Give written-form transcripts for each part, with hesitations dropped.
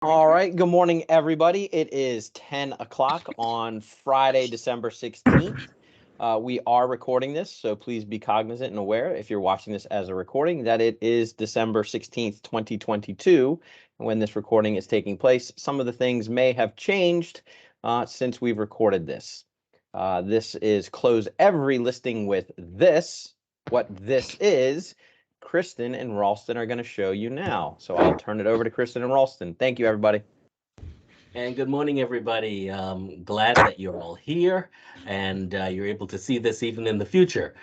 All right. Good morning, everybody. It is 10 o'clock on Friday, December 16th. We are recording this, so please be cognizant and aware if you're watching this as a recording that it is December 16th, 2022. And when this recording is taking place, some of the things may have changed since we've recorded this. This is close every listing with this. What this is, Kristen and Ralston are going to show you now. So I'll turn it over to Kristen and Ralston. Thank you, everybody. And good morning, everybody. Glad that you're all here and you're able to see this even in the future.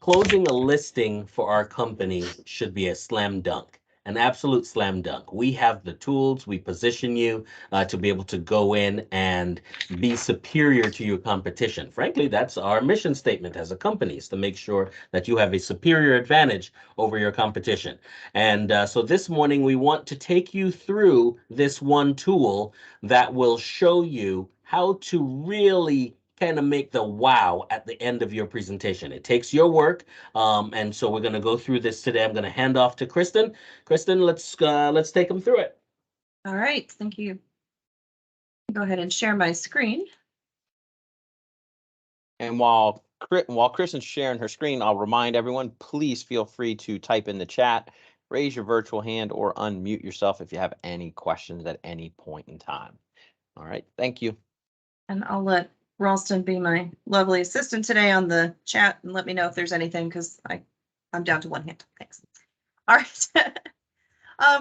Closing a listing for our company should be a slam dunk, an absolute slam dunk. We have the tools, we position you to be able to go in and be superior to your competition. Frankly, that's our mission statement as a company, is to make sure that you have a superior advantage over your competition. And so this morning, we want to take you through this one tool that will show you how to really kind of make the wow at the end of your presentation. It takes your work, and so we're going to go through this today. I'm going to hand off to Kristen. Kristen, let's take them through it. All right, thank you. Go ahead and share my screen. And while Kristen's sharing her screen, I'll remind everyone, please feel free to type in the chat, raise your virtual hand, or unmute yourself if you have any questions at any point in time. All right, thank you. And I'll let Ralston be my lovely assistant today on the chat and let me know if there's anything because I'm down to one hand. Thanks. All right.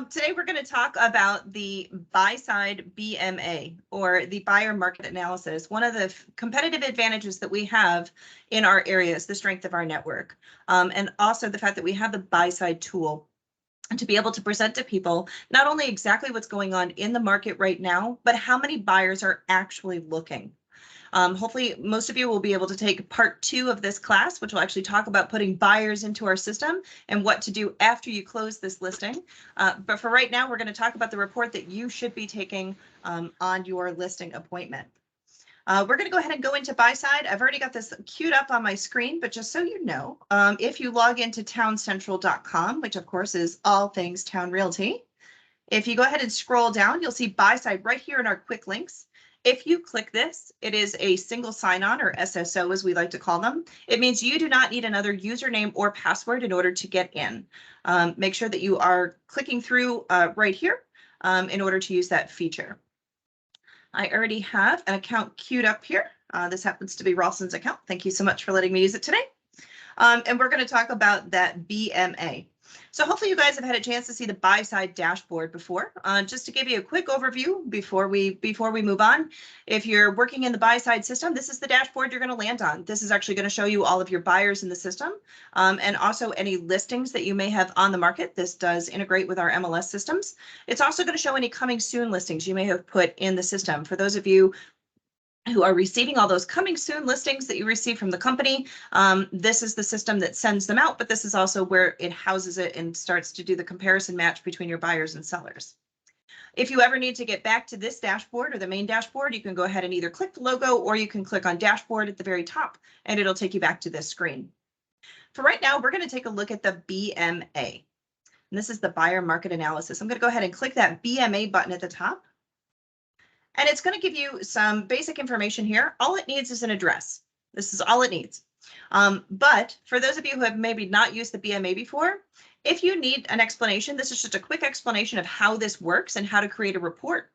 Today we're going to talk about the buy-side BMA, or the buyer market analysis. One of the competitive advantages that we have in our area is the strength of our network, and also the fact that we have the buy-side tool to be able to present to people not only exactly what's going on in the market right now, but how many buyers are actually looking. Hopefully, most of you will be able to take part 2 of this class, which will actually talk about putting buyers into our system and what to do after you close this listing. But for right now, we're going to talk about the report that you should be taking on your listing appointment. We're going to go ahead and go into buy side. I've already got this queued up on my screen, but just so you know, if you log into towncentral.com, which of course is all things Town Realty, if you go ahead and scroll down, you'll see buy side right here in our quick links. If you click this, it is a single sign-on, or SSO as we like to call them. It means you do not need another username or password in order to get in. Make sure that you are clicking through right here in order to use that feature. I already have an account queued up here. This happens to be Ralston's account. Thank you so much for letting me use it today. And we're going to talk about that BMA. So hopefully you guys have had a chance to see the buy side dashboard before. Just to give you a quick overview before we move on, if you're working in the buy side system, this is the dashboard you're going to land on. This is actually going to show you all of your buyers in the system, and also any listings that you may have on the market. This does integrate with our MLS systems. It's also going to show any coming soon listings you may have put in the system. For those of you who are receiving all those coming soon listings that you receive from the company, this is the system that sends them out, but this is also where it houses it and starts to do the comparison match between your buyers and sellers. If you ever need to get back to this dashboard or the main dashboard, you can go ahead and either click the logo or you can click on dashboard at the very top and it'll take you back to this screen. For right now, we're going to take a look at the BMA. And this is the buyer market analysis. I'm going to go ahead and click that BMA button at the top. And it's going to give you some basic information here. All it needs is an address. This is all it needs. But for those of you who have maybe not used the BMA before, if you need an explanation, this is just a quick explanation of how this works and how to create a report.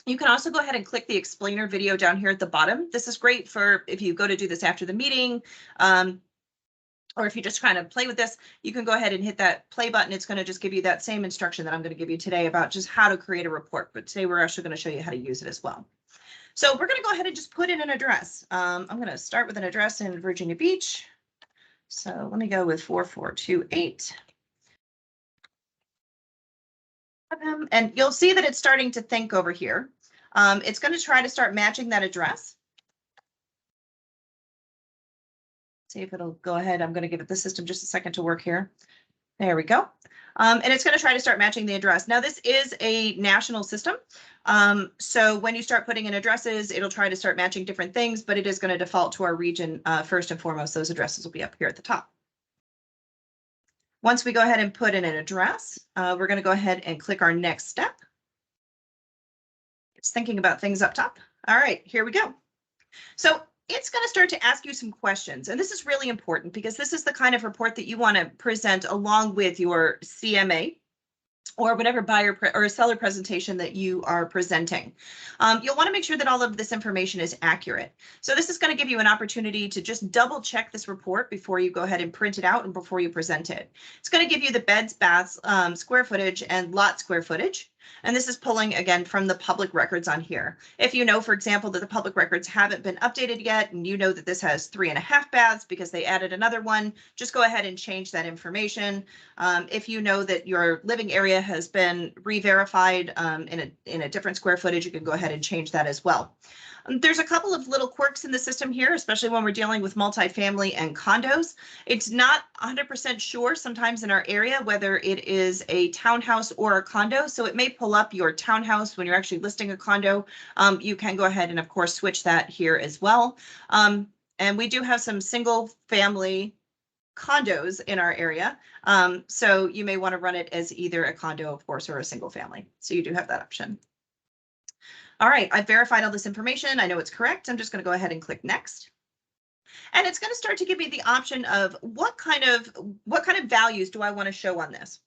You can also go ahead and click the explainer video down here at the bottom. This is great for if you go to do this after the meeting, or if you just kind of play with this, you can go ahead and hit that play button. It's going to just give you that same instruction that I'm going to give you today about just how to create a report. But today we're actually going to show you how to use it as well. So we're going to go ahead and just put in an address. I'm going to start with an address in Virginia Beach. So let me go with 4428. And you'll see that it's starting to think over here. It's going to try to start matching that address. See if it'll go ahead. I'm going to give it the system just a second to work here. There we go. And it's going to try to start matching the address. Now, this is a national system. So when you start putting in addresses, it'll try to start matching different things, but it is going to default to our region first and foremost. Those addresses will be up here at the top. Once we go ahead and put in an address, we're going to go ahead and click our next step. Just thinking about things up top. All right, here we go. So it's going to start to ask you some questions. And this is really important because this is the kind of report that you want to present along with your CMA or whatever buyer or seller presentation that you are presenting. You'll want to make sure that all of this information is accurate. So this is going to give you an opportunity to just double check this report before you go ahead and print it out and before you present it. It's going to give you the beds, baths, square footage and lot square footage. And this is pulling again from the public records on here. If you know, for example, that the public records haven't been updated yet, and you know that this has 3.5 baths because they added another one, just go ahead and change that information. If you know that your living area has been re-verified in a different square footage, you can go ahead and change that as well. There's a couple of little quirks in the system here, especially when we're dealing with multifamily and condos. It's not 100% sure sometimes in our area whether it is a townhouse or a condo. So it may pull up your townhouse when you're actually listing a condo. You can go ahead and of course switch that here as well. And we do have some single family condos in our area. So you may want to run it as either a condo, of course, or a single family. So you do have that option. All right, I've verified all this information. I know it's correct. I'm just going to go ahead and click next. And it's going to start to give me the option of what kind of values do I want to show on this.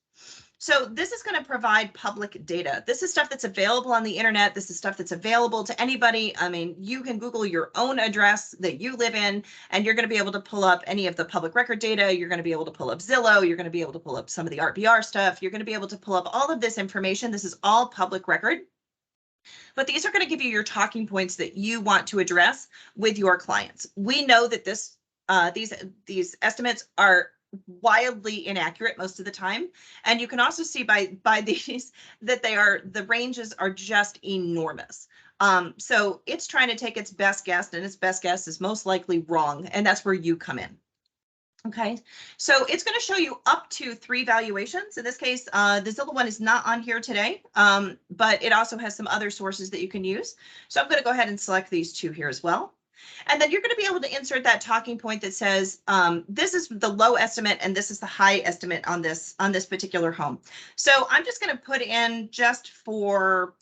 So this is going to provide public data. This is stuff that's available on the internet. This is stuff that's available to anybody. I mean, you can Google your own address that you live in, and you're going to be able to pull up any of the public record data. You're going to be able to pull up Zillow. You're going to be able to pull up some of the RPR stuff. You're going to be able to pull up all of this information. This is all public record. But these are going to give you your talking points that you want to address with your clients. We know that these estimates are wildly inaccurate most of the time, and you can also see by these that the ranges are just enormous. So it's trying to take its best guess, and its best guess is most likely wrong, and that's where you come in. Okay, so it's going to show you up to 3 valuations. In this case, the Zillow one is not on here today, but it also has some other sources that you can use. So I'm going to go ahead and select these 2 here as well. And then you're going to be able to insert that talking point that says, this is the low estimate and this is the high estimate on this particular home. So I'm just going to put in, just for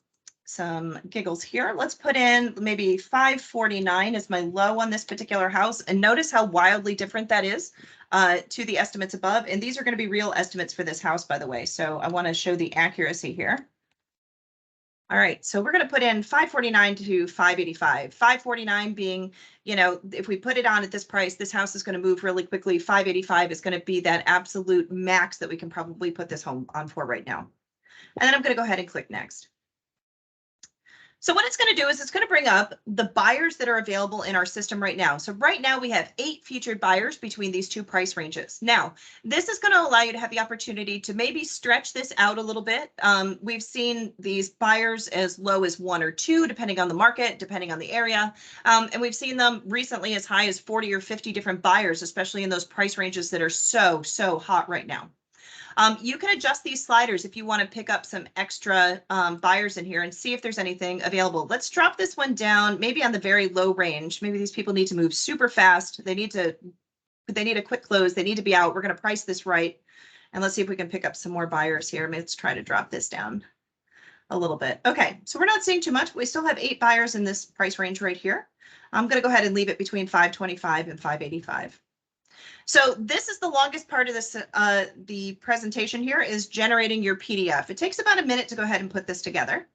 some giggles here, let's put in maybe 549 as my low on this particular house, and notice how wildly different that is to the estimates above. And these are going to be real estimates for this house, by the way, so I want to show the accuracy here. All right, so we're going to put in 549 to 585. 549 being, you know, if we put it on at this price, this house is going to move really quickly. 585 is going to be that absolute max that we can probably put this home on for right now. And then I'm going to go ahead and click next. So what it's going to do is it's going to bring up the buyers that are available in our system right now. So right now we have 8 featured buyers between these 2 price ranges. Now, this is going to allow you to have the opportunity to maybe stretch this out a little bit. We've seen these buyers as low as 1 or 2, depending on the market, depending on the area. And we've seen them recently as high as 40 or 50 different buyers, especially in those price ranges that are so hot right now. You can adjust these sliders if you want to pick up some extra buyers in here and see if there's anything available. Let's drop this one down, maybe on the very low range. Maybe these people need to move super fast. They need a quick close. They need to be out. We're going to price this right. And let's see if we can pick up some more buyers here. Let's try to drop this down a little bit. Okay, so we're not seeing too much. We still have 8 buyers in this price range right here. I'm going to go ahead and leave it between 525 and 585. So this is the longest part of this, the presentation here is generating your PDF. It takes about a minute to go ahead and put this together.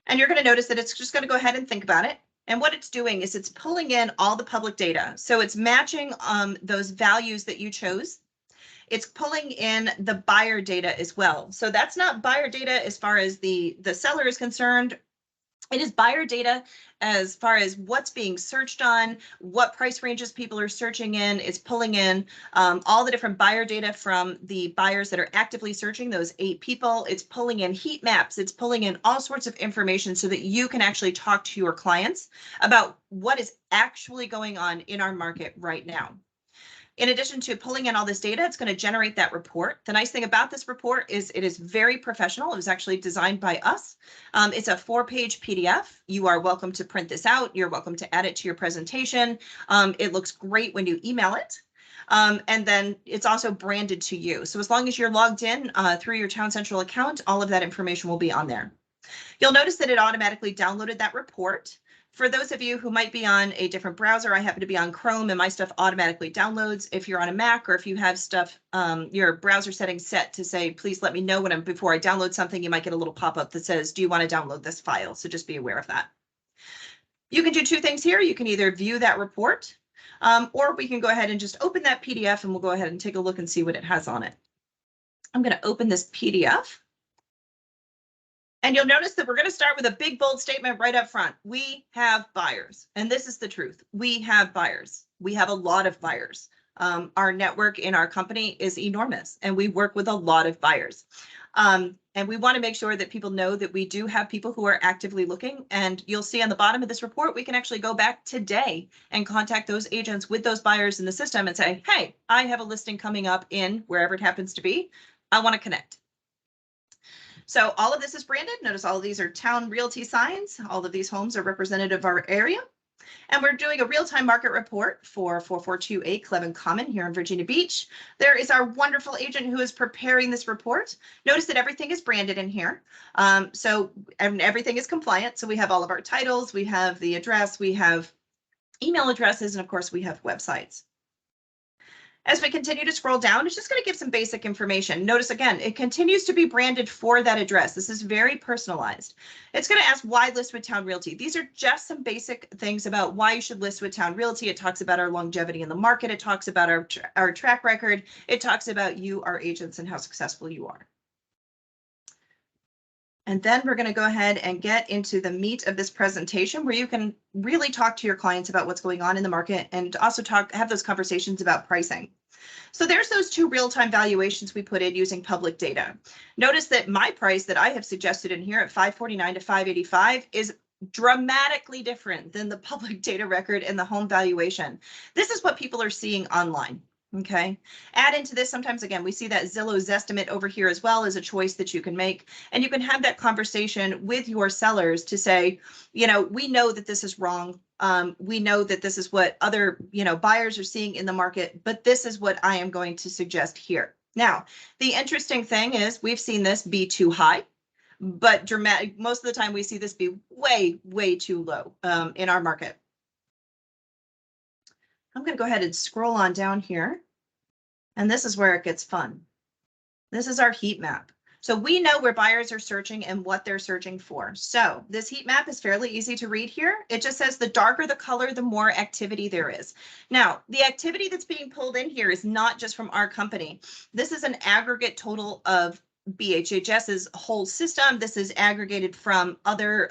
And you're going to notice that it's just going to go ahead and think about it. And what it's doing is it's pulling in all the public data. So it's matching those values that you chose. It's pulling in the buyer data as well. So that's not buyer data as far as the seller is concerned. It is buyer data as far as what's being searched on, what price ranges people are searching in. It's pulling in all the different buyer data from the buyers that are actively searching, those 8 people. It's pulling in heat maps. It's pulling in all sorts of information so that you can actually talk to your clients about what is actually going on in our market right now. In addition to pulling in all this data, it's going to generate that report. The nice thing about this report is it is very professional. It was actually designed by us. It's a 4-page PDF. You are welcome to print this out. You're welcome to add it to your presentation. It looks great when you email it. And then it's also branded to you. So as long as you're logged in through your Town Central account, all of that information will be on there. You'll notice that it automatically downloaded that report. For those of you who might be on a different browser, I happen to be on Chrome and my stuff automatically downloads. If you're on a Mac or if you have stuff, your browser settings set to say, please let me know before I download something, you might get a little pop-up that says, do you want to download this file? So just be aware of that. You can do two things here. You can either view that report, or we can go ahead and just open that PDF and we'll go ahead and take a look and see what it has on it. I'm going to open this PDF. And you'll notice that we're going to start with a big, bold statement right up front. We have buyers, and this is the truth. We have buyers. We have a lot of buyers. Our network in our company is enormous, and we work with a lot of buyers. And we want to make sure that people know that we do have people who are actively looking. And you'll see on the bottom of this report, we can actually go back today and contact those agents with those buyers in the system and say, hey, I have a listing coming up in wherever it happens to be. I want to connect. So all of this is branded. Notice all of these are Town Realty signs. All of these homes are representative of our area. And we're doing a real-time market report for 4428 Cleven Common here in Virginia Beach. There is our wonderful agent who is preparing this report. Notice that everything is branded in here. And everything is compliant. So we have all of our titles, we have the address, we have email addresses, and of course we have websites. As we continue to scroll down, it's just going to give some basic information. Notice again, it continues to be branded for that address. This is very personalized. It's going to ask why list with Town Realty. These are just some basic things about why you should list with Town Realty. It talks about our longevity in the market. It talks about our track record. It talks about you, our agents, and how successful you are. And then we're going to go ahead and get into the meat of this presentation where you can really talk to your clients about what's going on in the market and also have those conversations about pricing. So there's those two real-time valuations we put in using public data. Notice that my price that I have suggested in here at $549 to $585 is dramatically different than the public data record and the home valuation. This is what people are seeing online. Okay, add into this, sometimes again, we see that Zillow's estimate over here as well as a choice that you can make. And you can have that conversation with your sellers to say, you know, we know that this is wrong. We know that this is what other, buyers are seeing in the market, but this is what I am going to suggest here. Now, the interesting thing is we've seen this be too high, but dramatic. Most of the time we see this be way, way too low in our market. I'm going to go ahead and scroll on down here. And this is where it gets fun. This is our heat map. So we know where buyers are searching and what they're searching for. So this heat map is fairly easy to read here. It just says the darker the color, the more activity there is. Now, the activity that's being pulled in here is not just from our company. This is an aggregate total of BHHS's whole system. This is aggregated from other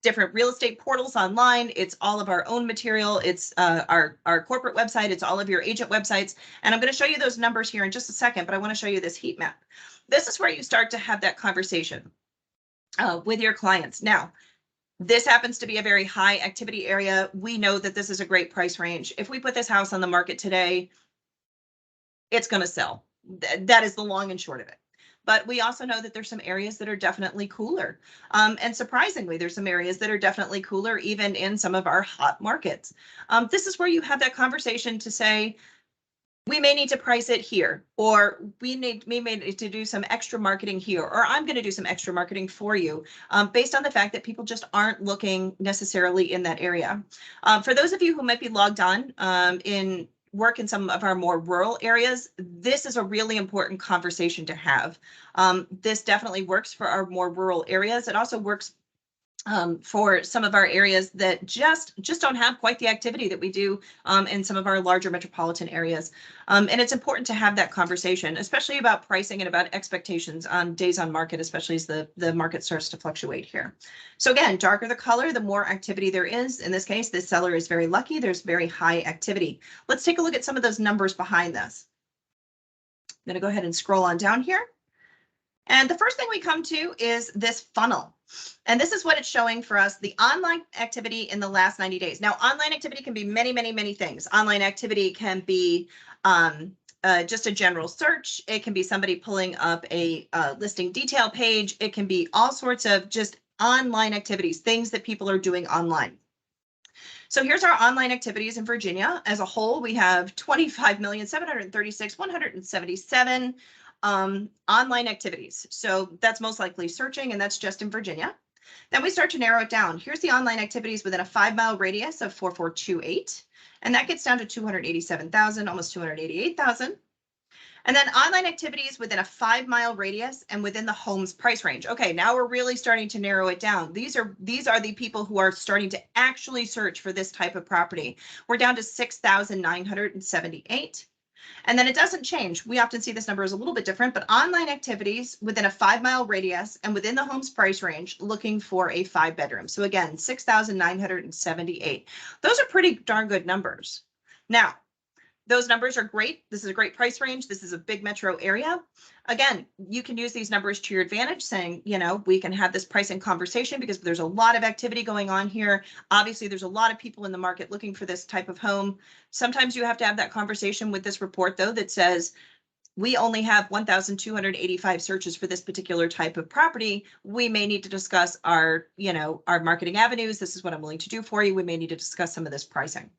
different real estate portals online. It's all of our own material. It's our corporate website. It's all of your agent websites. And I'm going to show you those numbers here in just a second, but I want to show you this heat map. This is where you start to have that conversation with your clients. Now, this happens to be a very high activity area. We know that this is a great price range. If we put this house on the market today, it's going to sell. That is the long and short of it. But we also know that there's some areas that are definitely cooler. And surprisingly, there's some areas that are definitely cooler, even in some of our hot markets. This is where you have that conversation to say, we may need to price it here, or we may need to do some extra marketing here, or I'm going to do some extra marketing for you based on the fact that people just aren't looking necessarily in that area. For those of you who might be logged on work in some of our more rural areas, this is a really important conversation to have. This definitely works for our more rural areas. It also works for some of our areas that just don't have quite the activity that we do in some of our larger metropolitan areas. And it's important to have that conversation, especially about pricing and about expectations on days on market, especially as the market starts to fluctuate here. So again, darker the color, the more activity there is. In this case, this seller is very lucky. There's very high activity. Let's take a look at some of those numbers behind this. I'm going to go ahead and scroll on down here. And the first thing we come to is this funnel. And this is what it's showing for us, the online activity in the last 90 days. Now, online activity can be many, many, many things. Online activity can be just a general search. It can be somebody pulling up a listing detail page. It can be all sorts of just online activities, things that people are doing online. So here's our online activities in Virginia. As a whole, we have 25,736,177. online activities. So that's most likely searching, and that's just in Virginia. Then we start to narrow it down. Here's the online activities within a 5-mile radius of 4428. And that gets down to 287,000, almost 288,000. And then online activities within a 5-mile radius and within the home's price range. Okay, now we're really starting to narrow it down. These are the people who are starting to actually search for this type of property. We're down to 6,978. And then it doesn't change. We often see this number is a little bit different, but online activities within a 5-mile radius and within the home's price range looking for a 5-bedroom. So again, 6,978. Those are pretty darn good numbers. Now, those numbers are great. This is a great price range. This is a big metro area. Again, you can use these numbers to your advantage, saying, you know, we can have this pricing conversation because there's a lot of activity going on here. Obviously, there's a lot of people in the market looking for this type of home. Sometimes you have to have that conversation with this report, though, that says we only have 1,285 searches for this particular type of property. We may need to discuss our, you know, our marketing avenues. This is what I'm willing to do for you. We may need to discuss some of this pricing.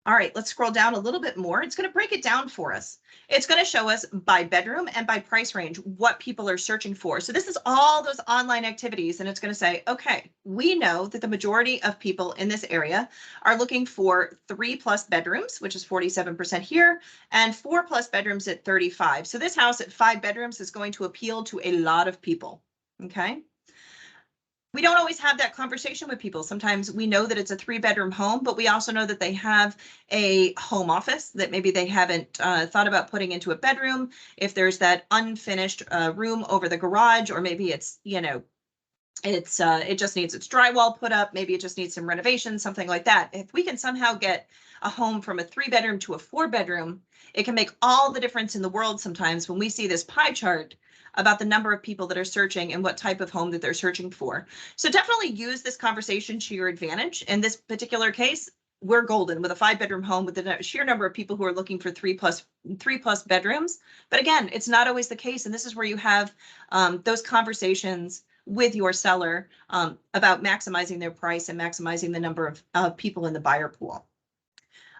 All right, let's scroll down a little bit more. It's going to break it down for us. It's going to show us by bedroom and by price range what people are searching for. So this is all those online activities, and it's going to say, okay, we know that the majority of people in this area are looking for 3+ bedrooms, which is 47% here, and 4+ bedrooms at 35. So this house at 5 bedrooms is going to appeal to a lot of people. Okay. We don't always have that conversation with people. Sometimes we know that it's a 3-bedroom home, but we also know that they have a home office that maybe they haven't thought about putting into a bedroom. If there's that unfinished room over the garage, or maybe it's, you know, it just needs its drywall put up. Maybe it just needs some renovation, something like that. If we can somehow get a home from a 3-bedroom to a 4-bedroom, it can make all the difference in the world sometimes when we see this pie chart about the number of people that are searching and what type of home that they're searching for. So definitely use this conversation to your advantage. In this particular case, we're golden with a 5-bedroom home with the sheer number of people who are looking for 3+ bedrooms. But again, it's not always the case. And this is where you have those conversations with your seller about maximizing their price and maximizing the number of people in the buyer pool.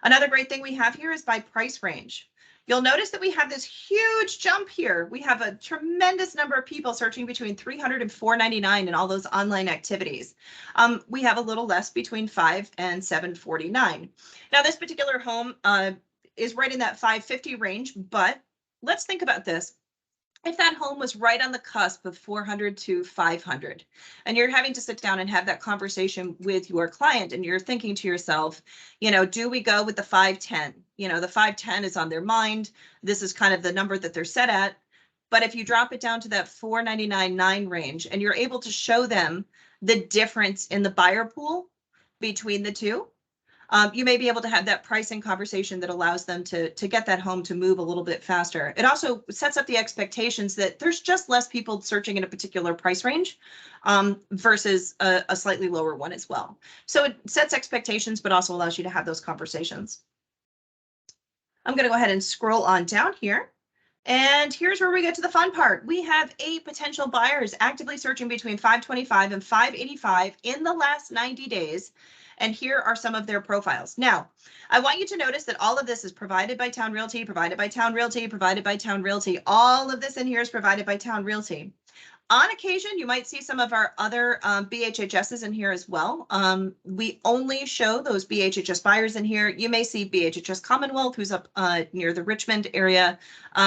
Another great thing we have here is by price range. You'll notice that we have this huge jump here. We have a tremendous number of people searching between $300 and $499 in all those online activities. We have a little less between $500 and $749. Now, this particular home is right in that $550 range, but let's think about this. If that home was right on the cusp of 400 to 500, and you're having to sit down and have that conversation with your client, and you're thinking to yourself, you know, do we go with the 510? You know, the 510 is on their mind. This is kind of the number that they're set at. But if you drop it down to that 499.9 range, and you're able to show them the difference in the buyer pool between the two, you may be able to have that pricing conversation that allows them to get that home to move a little bit faster. It also sets up the expectations that there's just less people searching in a particular price range versus a slightly lower one as well. So it sets expectations, but also allows you to have those conversations. I'm going to go ahead and scroll on down here. And here's where we get to the fun part. We have 8 potential buyers actively searching between 525 and 585 in the last 90 days. And here are some of their profiles. Now, I want you to notice that all of this is provided by Town Realty, provided by Town Realty, provided by Town Realty. All of this in here is provided by Town Realty. On occasion, you might see some of our other BHHSs in here as well. We only show those BHHS buyers in here. You may see BHHS Commonwealth, who's up near the Richmond area.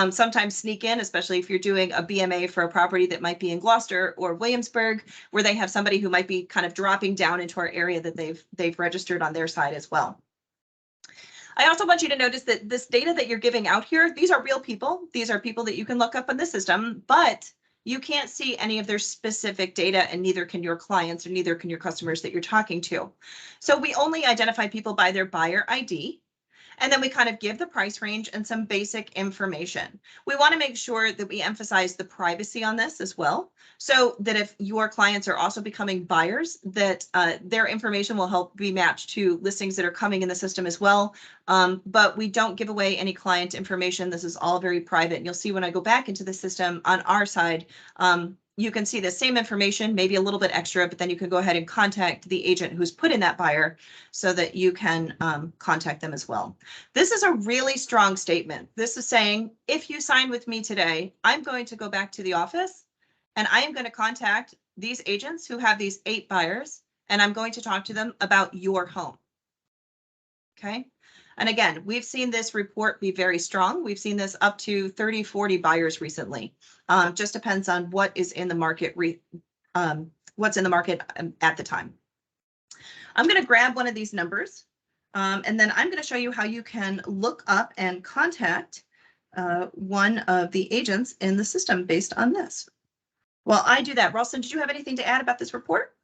Sometimes sneak in, especially if you're doing a BMA for a property that might be in Gloucester or Williamsburg, where they have somebody who might be kind of dropping down into our area that they've registered on their side as well. I also want you to notice that this data that you're giving out here, these are real people. These are people that you can look up in the system, but you can't see any of their specific data, and neither can your clients, or neither can your customers that you're talking to. So we only identify people by their buyer ID. And then we kind of give the price range and some basic information. We want to make sure that we emphasize the privacy on this as well, so that if your clients are also becoming buyers, that their information will help be matched to listings that are coming in the system as well. But we don't give away any client information. This is all very private. And you'll see when I go back into the system on our side, you can see the same information, maybe a little bit extra, but then you can go ahead and contact the agent who's put in that buyer so that you can contact them as well. This is a really strong statement. This is saying, if you sign with me today, I'm going to go back to the office and I am going to contact these agents who have these 8 buyers, and I'm going to talk to them about your home. Okay. And again, we've seen this report be very strong. We've seen this up to 30, 40 buyers recently. Just depends on what is in the market, what's in the market at the time. I'm going to grab one of these numbers, and then I'm going to show you how you can look up and contact one of the agents in the system based on this. Well, I do that. Ralston, did you have anything to add about this report?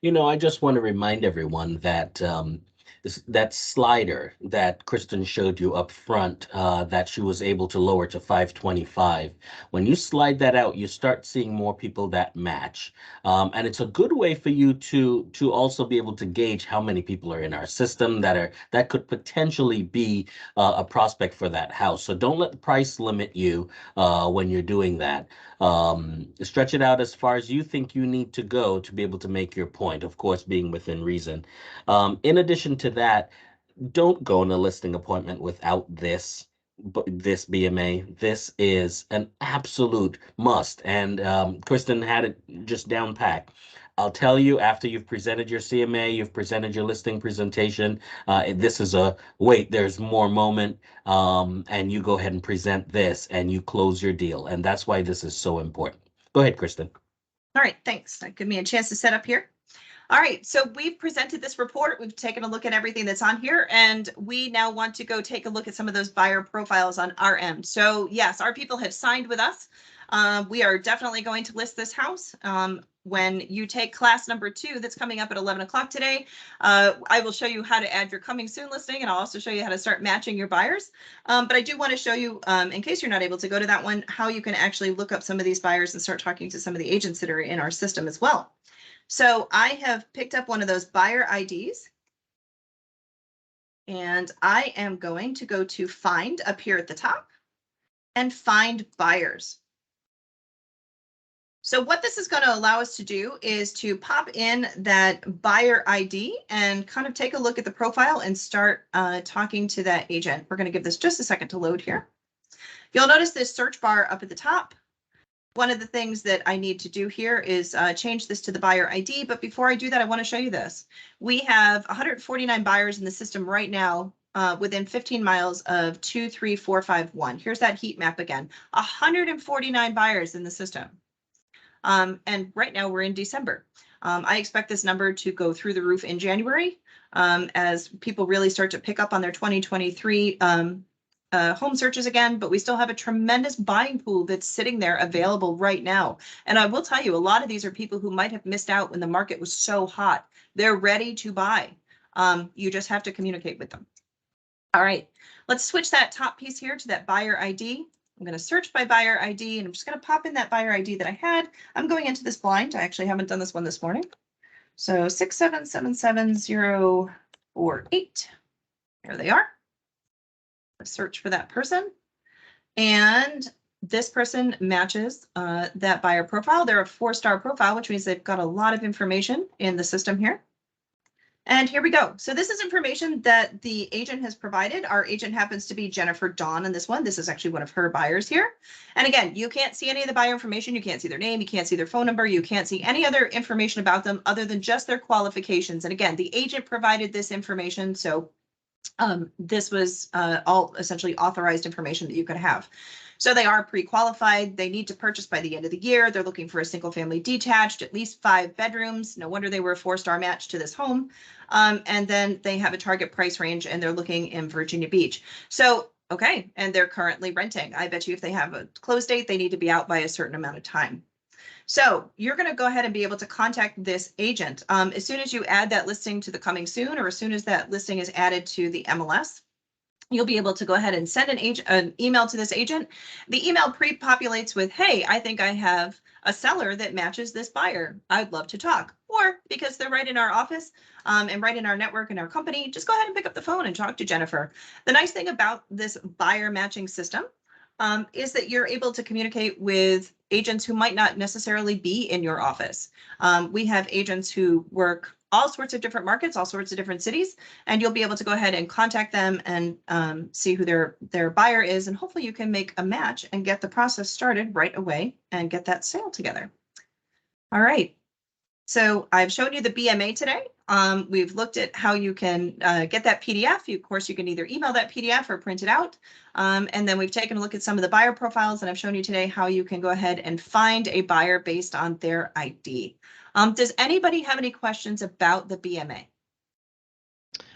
You know, I just want to remind everyone that that slider that Kristen showed you up front, that she was able to lower to 525. When you slide that out, you start seeing more people that match. And it's a good way for you to also be able to gauge how many people are in our system that could potentially be a prospect for that house. So don't let the price limit you when you're doing that. Stretch it out as far as you think you need to go to be able to make your point, of course, being within reason. In addition to that, don't go on a listing appointment without this BMA. This is an absolute must. And Kristen had it just down packed. I'll tell you, after you've presented your CMA, you've presented your listing presentation, this is a wait, there's more moment, and you go ahead and present this and you close your deal. And that's why this is so important. Go ahead, Kristen. All right, thanks. That gives me a chance to set up here. All right, so we've presented this report. We've taken a look at everything that's on here, and we now want to go take a look at some of those buyer profiles on our end. So yes, our people have signed with us. We are definitely going to list this house. When you take class number 2, that's coming up at 11 o'clock today, I will show you how to add your coming soon listing, and I'll also show you how to start matching your buyers. But I do want to show you, in case you're not able to go to that one, how you can actually look up some of these buyers and start talking to some of the agents that are in our system as well. So I have picked up one of those buyer IDs, and I am going to go to find up here at the top and find buyers. So what this is going to allow us to do is to pop in that buyer ID and kind of take a look at the profile and start talking to that agent. We're going to give this just a second to load here. You'll notice this search bar up at the top. One of the things that I need to do here is change this to the buyer ID. But before I do that, I want to show you this. We have 149 buyers in the system right now within 15 miles of 23451. Here's that heat map again. 149 buyers in the system. And right now we're in December. I expect this number to go through the roof in January as people really start to pick up on their 2023 home searches again, but we still have a tremendous buying pool that's sitting there available right now. And I will tell you, a lot of these are people who might have missed out when the market was so hot. They're ready to buy. You just have to communicate with them. All right, let's switch that top piece here to that buyer ID. I'm going to search by buyer ID, and I'm just going to pop in that buyer ID that I had. I'm going into this blind. I actually haven't done this one this morning. So 6777048. There they are. Search for that person, and this person matches that buyer profile. They're a 4-star profile, which means they've got a lot of information in the system here. And here we go. So this is information that the agent has provided. Our agent happens to be Jennifer Dawn in this one. This is actually one of her buyers here. And again, you can't see any of the buyer information. You can't see their name. You can't see their phone number. You can't see any other information about them other than just their qualifications. And again, the agent provided this information. So this was all essentially authorized information that you could have. So they are pre-qualified. They need to purchase by the end of the year. They're looking for a single family detached, at least 5 bedrooms. No wonder they were a 4-star match to this home. And then they have a target price range, and they're looking in Virginia Beach. So, okay, and they're currently renting. I bet you if they have a close date, they need to be out by a certain amount of time. So you're going to go ahead and be able to contact this agent as soon as you add that listing to the coming soon, or as soon as that listing is added to the MLS. You'll be able to go ahead and send an email to this agent. The email pre-populates with, hey, I think I have a seller that matches this buyer. I'd love to talk. Or because they're right in our office and right in our network and our company, just go ahead and pick up the phone and talk to Jennifer. The nice thing about this buyer matching system is that you're able to communicate with agents who might not necessarily be in your office. We have agents who work all sorts of different markets, all sorts of different cities, and you'll be able to go ahead and contact them and see who their buyer is, and hopefully you can make a match and get the process started right away and get that sale together. All right. So I've shown you the BMA today. We've looked at how you can get that PDF. Of course, you can either email that PDF or print it out. And then we've taken a look at some of the buyer profiles, and I've shown you today how you can go ahead and find a buyer based on their ID. Does anybody have any questions about the BMA?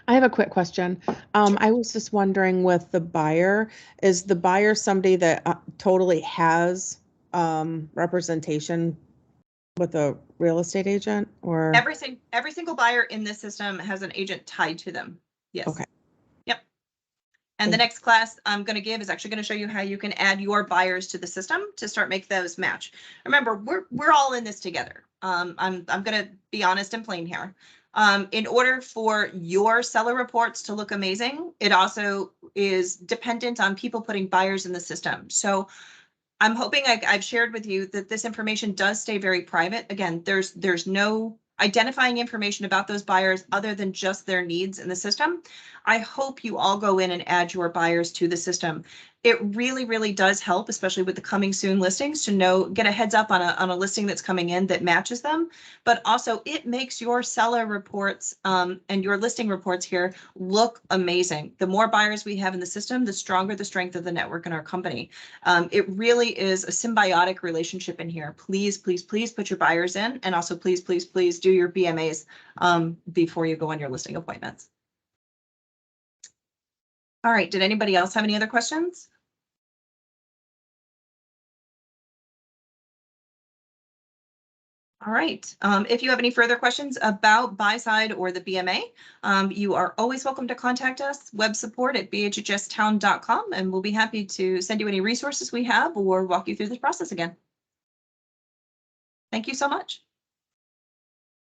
I have a quick question. I was just wondering with the buyer, is the buyer somebody that totally has representation with a real estate agent, or? Every single buyer in this system has an agent tied to them. Yes. Okay. Yep. And the next class I'm going to give is actually going to show you how you can add your buyers to the system to start make those match. Remember, we're all in this together. I'm going to be honest and plain here. In order for your seller reports to look amazing, it also is dependent on people putting buyers in the system. So I'm hoping I've shared with you that this information does stay very private. Again, there's no identifying information about those buyers other than just their needs in the system. I hope you all go in and add your buyers to the system. It really, really does help, especially with the coming soon listings, to get a heads up on a listing that's coming in that matches them. But also it makes your seller reports and your listing reports here look amazing. The more buyers we have in the system, the stronger the strength of the network in our company. It really is a symbiotic relationship in here. Please, please, please put your buyers in, and also please, please, please do your BMAs before you go on your listing appointments. All right, did anybody else have any other questions? All right, if you have any further questions about buy-side or the BMA, you are always welcome to contact us, web support at bhhstown.com, and we'll be happy to send you any resources we have or walk you through this process again. Thank you so much.